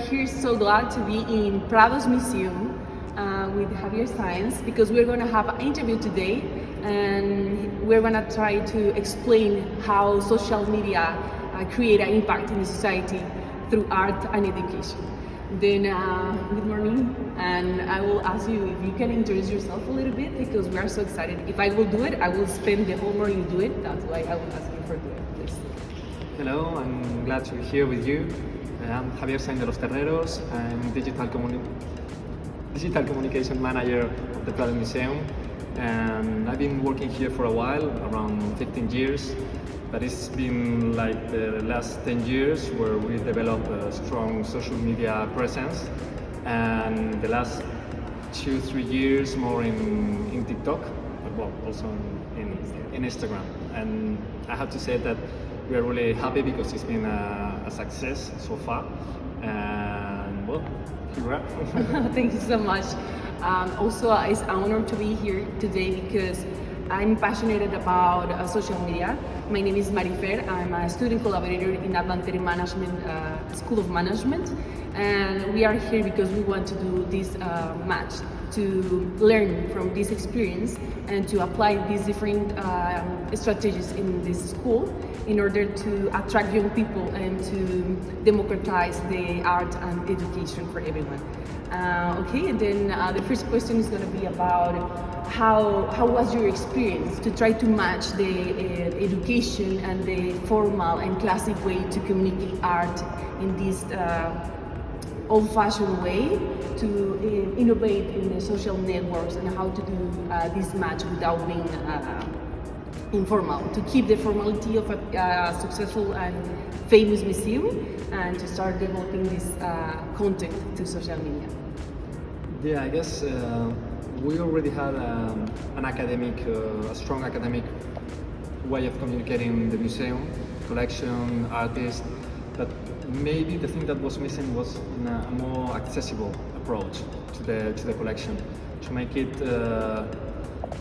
here so glad to be in Prado's Museum with Javier Science because we're going to have an interview today and we're going to try to explain how social media create an impact in the society through art and education. Then, good morning, and I will ask you if you can introduce yourself a little bit because we are so excited. If I will do it, I will spend the whole morning do it. That's why I will ask you for doing it, please. Hello, I'm glad to be here with you. I'm Javier Sainz de los Terreros. I'm digital communication manager of the Prado Museum, and I've been working here for a while, around 15 years. But it's been like the last 10 years where we developed a strong social media presence, and the last 2-3 years more in TikTok, but well, also in Instagram. And I have to say that we are really happy because it's been a success so far. And well, here we are. Thank you so much. Also, it's an honor to be here today because I'm passionate about social media. My name is Marifer. I'm a student collaborator in Advantere School of Management, and we are here because we want to do this match to learn from this experience and to apply these different strategies in this school in order to attract young people and to democratize the art and education for everyone. Okay, and then the first question is going to be about how was your experience to try to match the education and the formal and classic way to communicate art in this old-fashioned way to innovate in the social networks and how to do this match without being informal, to keep the formality of a successful and famous museum and to start developing this content to social media. Yeah, I guess we already had a strong academic way of communicating the museum, collection, artists, but maybe the thing that was missing was a more accessible approach to the collection, to make it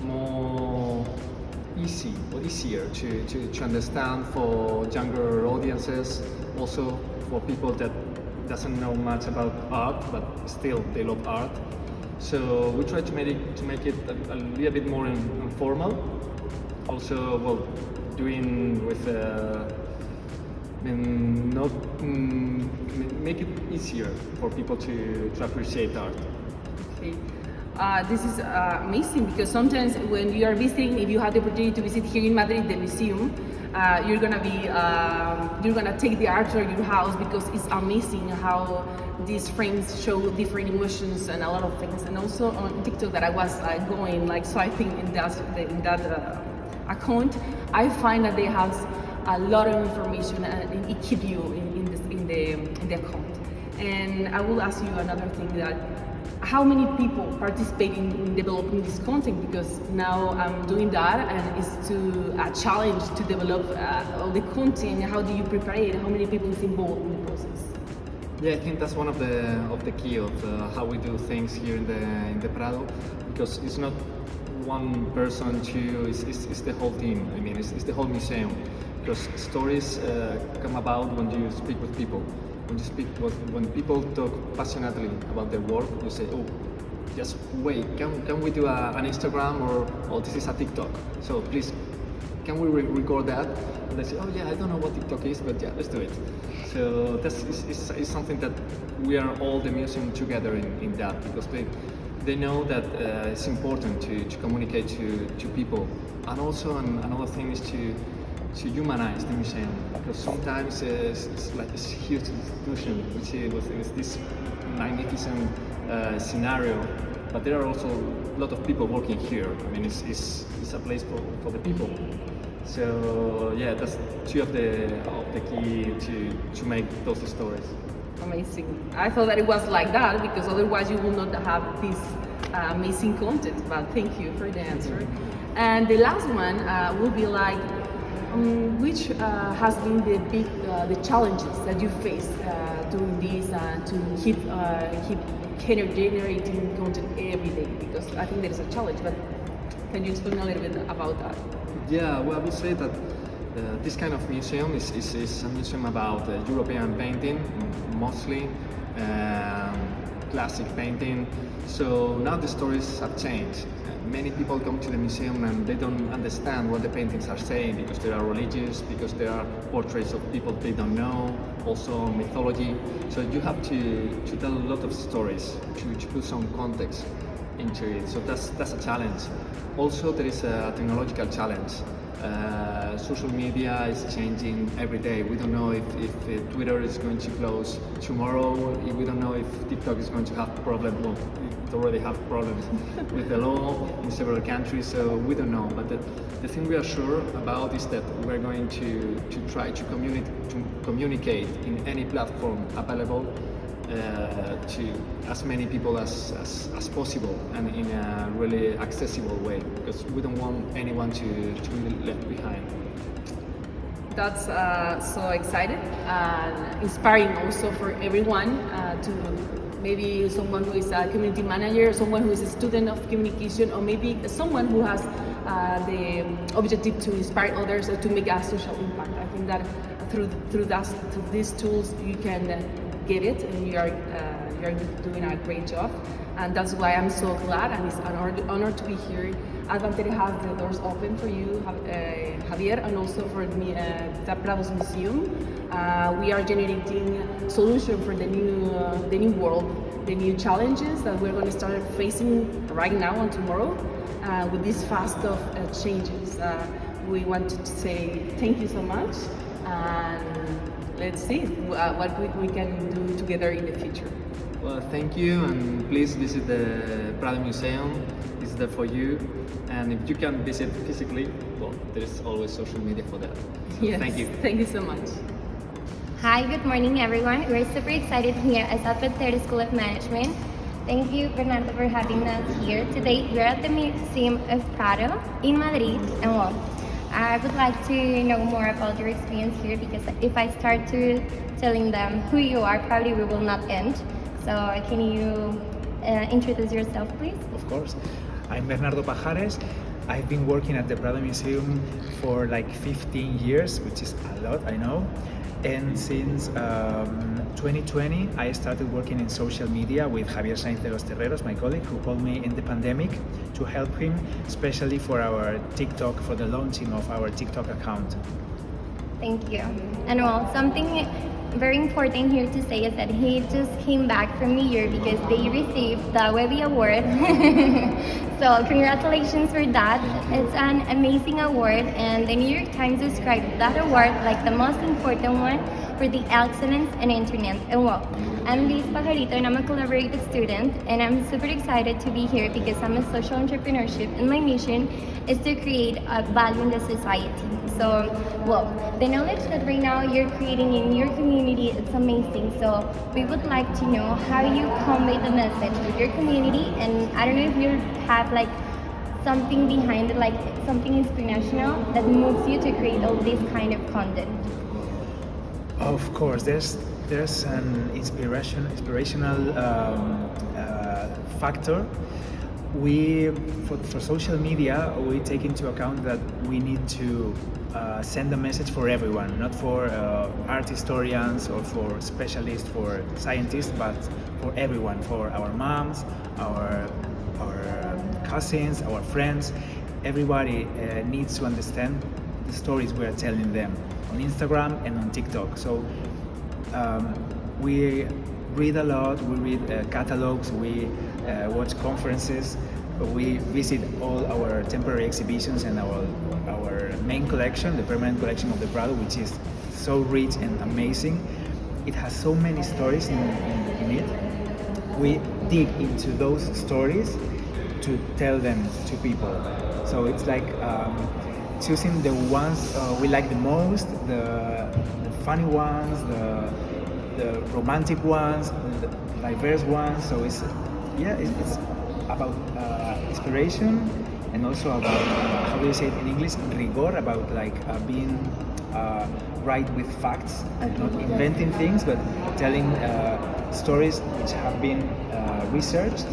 more easier to understand for younger audiences, also for people that doesn't know much about art but still they love art. So we try to make it a little bit more informal. Also, well, doing with make it easier for people to appreciate art. Okay. This is amazing because sometimes when you are visiting, if you have the opportunity to visit here in Madrid, the museum, you're gonna take the art to your house because it's amazing how these frames show different emotions and a lot of things. And also on TikTok that I was going like swiping in that account, I find that they have a lot of information and it keeps you in the account. And I will ask you another thing, that how many people participate in developing this content, because now I'm doing that and it's a challenge to develop all the content. How do you prepare it? How many people is involved in the process? Yeah, I think that's one of the key of how we do things here in the Prado, because it's not one person, it's the whole team. I mean, it's the whole museum, because stories come about when you speak with people. When people talk passionately about their work, you say, oh, just wait, can we do an Instagram, or this is a TikTok, so please, can we record that? And they say, oh yeah, I don't know what TikTok is, but yeah, let's do it. So that's is something that we are all the museum together in that, because they know that it's important to communicate to people. And also another thing is to humanize the museum, because sometimes it's like this huge institution, we see with this magnificent scenario, but there are also a lot of people working here. I mean, it's a place for the people. So yeah, that's two of the key to make those stories. Amazing. I thought that it was like that because otherwise you will not have this amazing content, but thank you for the answer. And the last one will be like, which has been the challenges that you faced doing this to keep generating content every day? Because I think there is a challenge, but can you explain a little bit about that? Yeah, well, I would say that this kind of museum is a museum about European painting, mostly um, classic painting. So now the stories have changed. Many people come to the museum and they don't understand what the paintings are saying because they are religious, because there are portraits of people they don't know, also mythology. So you have to tell a lot of stories, to put some context into it. So that's a challenge. Also, there is a technological challenge. Social media is changing every day. We don't know if Twitter is going to close tomorrow. We don't know if TikTok is going to have problems. Well, it already have problems with the law in several countries, so we don't know. But the thing we are sure about is that we're going to try to communicate in any platform available to as many people as possible and in a really accessible way, because we don't want anyone to be left behind. That's so excited and inspiring also for everyone to maybe someone who is a community manager, someone who is a student of communication, or maybe someone who has the objective to inspire others or to make a social impact. I think that through these tools you can get it, and you're doing a great job, and that's why I'm so glad and it's an honor to be here. Advantere has the doors open for you, Javier, and also for me, the Prado Museum. We are generating solutions for the new world, the new challenges that we're going to start facing right now and tomorrow with this fast of changes. We want to say thank you so much, and let's see what we can do together in the future. Well, thank you, and please visit the Prado Museum. It's there for you, and if you can visit physically, well, there is always social media for that. So Yes, thank you. Thank you so much. Hi, good morning everyone. We're super excited here at Advantere School of Management. Thank you, Bernardo, for having us here today. We're at the Museum of Prado in Madrid, and well, I would like to know more about your experience here, because if I start to telling them who you are, probably we will not end. So can you introduce yourself, please? Of course. I'm Bernardo Pajares. I've been working at the Prado Museum for like 15 years, which is a lot, I know. And since 2020, I started working in social media with Javier Sainz de los Terreros, my colleague, who called me in the pandemic to help him, especially for our TikTok, for the launching of our TikTok account. Thank you. And well, something very important here to say is that he just came back from New York because they received the Webby Award. So congratulations for that. It's an amazing award, and the New York Times described that award like the most important one for the excellence in internet. And well, I'm Liz Pajarito and I'm a collaborative student, and I'm super excited to be here because I'm a social entrepreneurship, and my mission is to create a value in the society. So, well, the knowledge that right now you're creating in your community, it's amazing. So we would like to know how you convey the message with your community, and I don't know if you have like something behind it, like something inspirational that moves you to create all this kind of content. Of course, there's an inspirational factor. We, for social media, we take into account that we need to send a message for everyone, not for art historians or for specialists, for scientists, but for everyone, for our moms, our cousins, our friends. Everybody needs to understand the stories we are telling them on Instagram and on TikTok. So we read a lot, we read catalogs, we watch conferences, we visit all our temporary exhibitions and our main collection, the permanent collection of the Prado, which is so rich and amazing. It has so many stories in it. We dig into those stories to tell them to people. So it's like choosing the ones we like the most, the funny ones, the romantic ones, the diverse ones. So it's about inspiration, and also about how do you say it in English, rigor, about like being right with facts, not inventing things, but telling stories which have been researched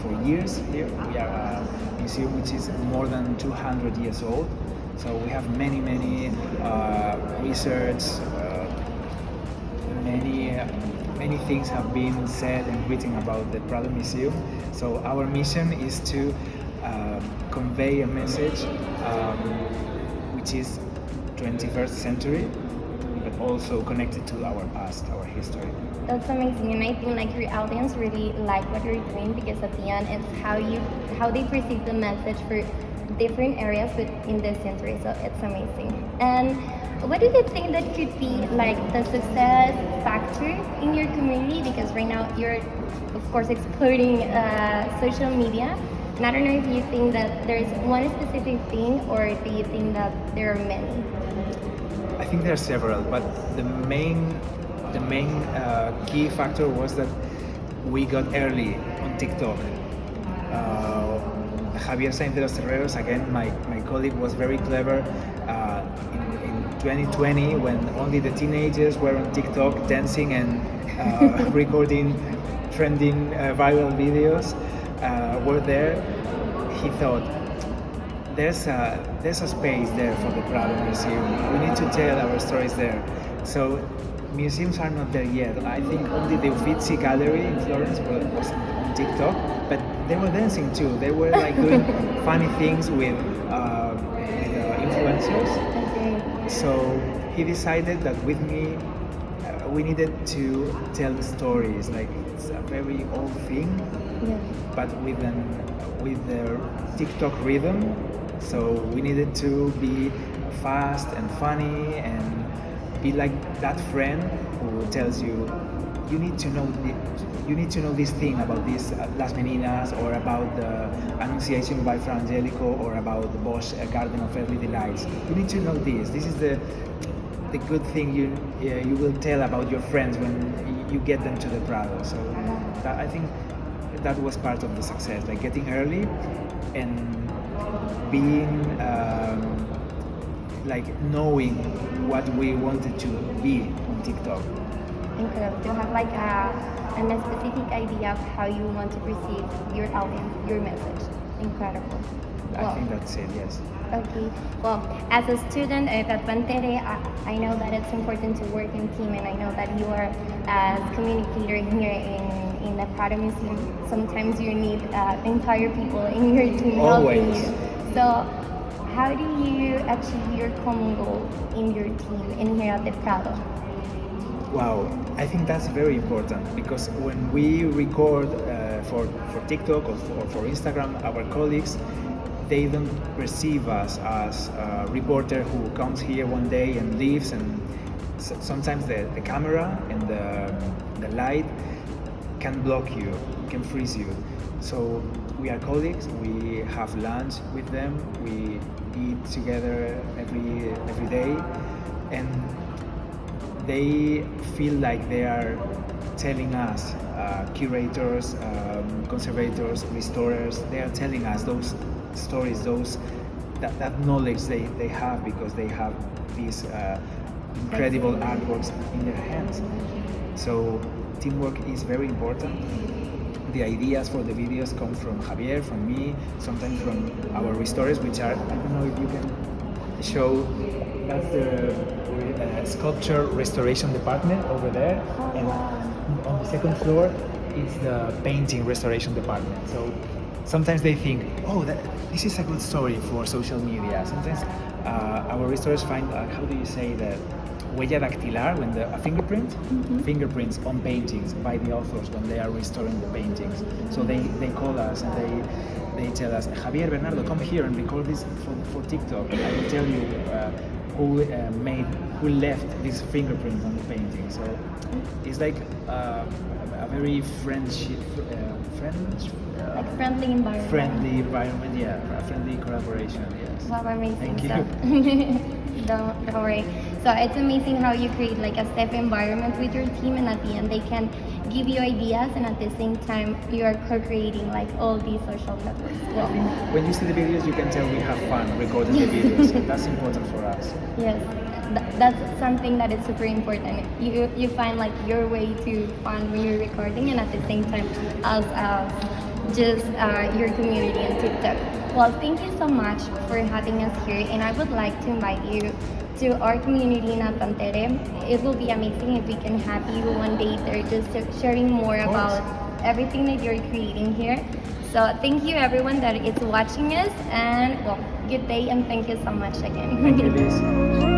for years. Here we are a museum which is more than 200 years old, so we have many research, many many things have been said and written about the Prado Museum. So our mission is to convey a message which is 21st century, but also connected to our past, our history. That's amazing, and I think like your audience really like what you're doing because at the end it's how they perceive the message for different areas within this century. So it's amazing. And what do you think that could be like the success factor in your community? Because right now you're of course exploring social media. And I don't know if you think that there's one specific thing or do you think that there are many? I think there are several, but the main key factor was that we got early on TikTok. Javier Sainz de los Herreros, again, my colleague, was very clever in 2020 when only the teenagers were on TikTok dancing and recording trending viral videos were there. He thought, there's a space there for the Prado Museum. We need to tell our stories there. So museums are not there yet. I think only the Uffizi Gallery in Florence was on TikTok, but they were dancing too. They were like doing funny things with influencers. So he decided that with me, we needed to tell the stories. Like it's a very old thing, but with the TikTok rhythm. So we needed to be fast and funny and be like that friend who tells you, you need to know this thing about these Las Meninas, or about the Annunciation by Fra Angelico, or about the Bosch Garden of Earthly Delights. You need to know this. This is the good thing you will tell about your friends when you get them to the Prado. So I think that was part of the success, like getting early and being like knowing what we wanted to be on TikTok. Incredible to have like a specific idea of how you want to perceive your audience, your message. Incredible. I think that's it, yes. Okay. Well, as a student at Advantere, I know that it's important to work in team, and I know that you are as communicator here in the Prado Museum. Sometimes you need entire people in your team helping Always. you. So, how do you achieve your common goal in your team in here at the Prado? Wow, I think that's very important because when we record for TikTok or for Instagram, our colleagues, they don't perceive us as a reporter who comes here one day and leaves, and sometimes the camera and the light can block you, can freeze you. So we are colleagues, we have lunch with them, we eat together every day, and they feel like they are telling us, curators, conservators, restorers, they are telling us those stories, that knowledge they have because they have these incredible artworks in their hands. So teamwork is very important. The ideas for the videos come from Javier, from me, sometimes from our restorers, which are, I don't know if you can show, that's the sculpture restoration department over there, and on the second floor is the painting restoration department. So sometimes they think, oh, this is a good story for social media. Sometimes our restorers find, how do you say that, huella dactilar, when a fingerprint, fingerprints on paintings by the authors when they are restoring the paintings. So they call us and they tell us, Javier, Bernardo, come here and record this for TikTok. I will tell you who left this fingerprint on the painting. So it's like a very friendly environment. Friendly environment, yeah, a friendly collaboration, yes. Wow, amazing Thank you. stuff. Don't worry. So it's amazing how you create like a safe environment with your team, and at the end they can give you ideas, and at the same time you are co-creating like all these social networks. Wow. When you see the videos, you can tell we have fun recording the videos. So that's important for us. Yes, that's something that is super important. You find like your way to fun when you're recording, and at the same time as just your community on TikTok. Well, thank you so much for having us here, and I would like to invite you to our community in Advantere. It will be amazing if we can have you one day there, just sharing more about everything that you're creating here. So thank you everyone that is watching us, and well, good day and thank you so much again. Thank you, Liz.